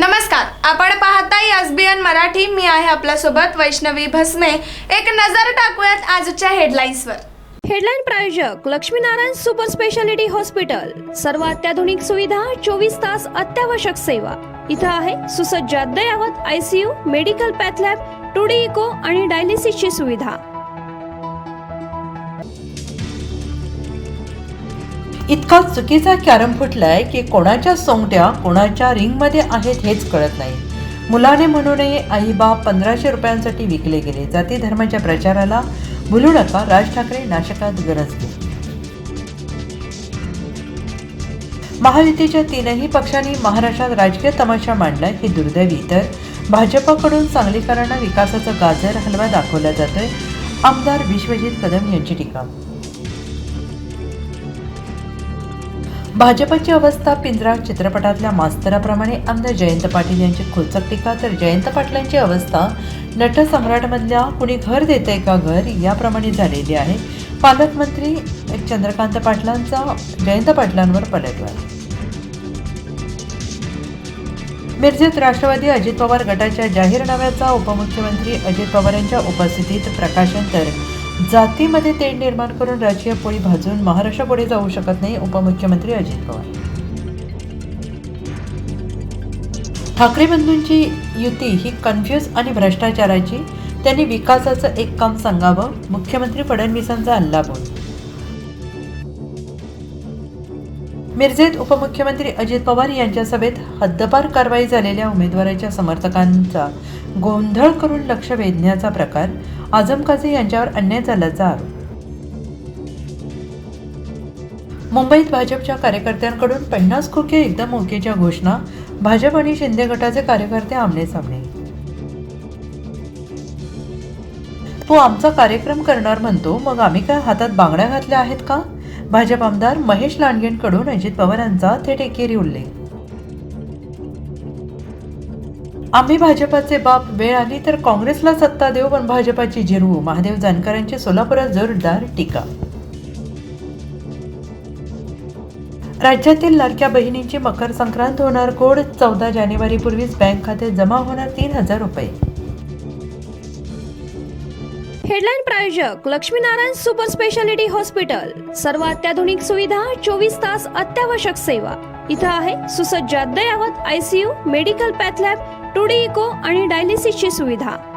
नमस्कार, आपण पाहताय एसबीएन मराठी. मी आहे आपल्यासोबत वैष्णवी भस्मे. एक नजर टाकूयात आजच्या हेडलाईन्सवर. हेडलाईन प्रायोजक लक्ष्मीनारायण सुपर स्पेशालिटी हॉस्पिटल. सर्व अत्याधुनिक सुविधा, 24 तास अत्यावश्यक सेवा. इथं आहे सुसज्ज अद्ययावत ICU, medical path lab, 2D echo आणि डायलिसिसची सुविधा. इतका चुकीचा कॅरम फुटलाय की कोणाच्या सोंगट्या कोणाच्या रिंगमध्ये आहेत हेच कळत नाही. मुलाने म्हणू नये आई बाप 1500 रुपयांसाठी विकले गेले. जाती धर्माच्या प्रचाराला भुलू नका, राज ठाकरे नाशकात गरजले. महायुतीच्या तीनही पक्षांनी महाराष्ट्रात राजकीय तमाशा मांडलाय ही दुर्दैवी. तर भाजपकडून सांगलीकरांना विकासाचा गाजर हलवा दाखवला जातोय. आमदार विश्वजित कदम यांची टीका. भाजपची अवस्था पिंजरा चित्रपटातल्या मास्तराप्रमाणे आमदार जयंत पाटील यांची खोचक टीका. तर जयंत पाटलांची अवस्था नटसम्राटमधल्या कुणी घर देतंय का घर याप्रमाणे झालेली आहे. पालकमंत्री चंद्रकांत पाटलांचा जयंत पाटलांवर पलटवार. मिरजेत राष्ट्रवादी अजित पवार गटाच्या जाहीरनाम्याचा उपमुख्यमंत्री अजित पवार यांच्या उपस्थितीत प्रकाशन. तर जातीमध्ये तेढ निर्माण करून राजकीय पोळी भाजून महाराष्ट्र पुढे जाऊ शकत नाही, उपमुख्यमंत्री अजित पवार. ठाकरे बंधूंची युती ही कन्फ्यूज आणि भ्रष्टाचाराची. त्यांनी विकासाचं एक काम सांगावं, मुख्यमंत्री फडणवीसांचा हल्लाबोल. मिरजेत उपमुख्यमंत्री अजित पवार यांच्या सभेत हद्दपार कारवाई झालेल्या उमेदवाराच्या समर्थकांचा गोंधळ करून लक्ष वेधण्याचा प्रकार. आझम काझी यांच्यावर अन्याय झाल्याचा आरोप. मुंबईत भाजपच्या कार्यकर्त्यांकडून 50 खोके एकदम ओकेच्या घोषणा. भाजप आणि शिंदे गटाचे कार्यकर्ते आमने-सामने. तो आमचा कार्यक्रम करणार म्हणतो, मग आम्ही काय हातात बांगड्या घातल्या आहेत का? भाजप आमदार महेश लांडगेंकडून अजित पवारांचा थेट एकेरी उल्लेख. आम्ही भाजपाचे बाप, वेळ आली तर काँग्रेसला सत्ता देऊ पण भाजपाची जिरवू. महादेव जानकरांची सोलापुरात जोरदार टीका. राज्यातील लाडक्या बहिणींची मकर संक्रांत होणार गोड. 14 जानेवारीपूर्वीच बँक खात्यात जमा होणार 3000 रुपये. हेडलाईन प्रायोजक लक्ष्मीनारायण सुपर स्पेशालिटी हॉस्पिटल. सर्व अत्याधुनिक सुविधा, 24 तास अत्यावश्यक सेवा. इथं आहे सुसज्ज अद्ययावत ICU, medical path lab, 2D echo आणि डायलिसिसची सुविधा.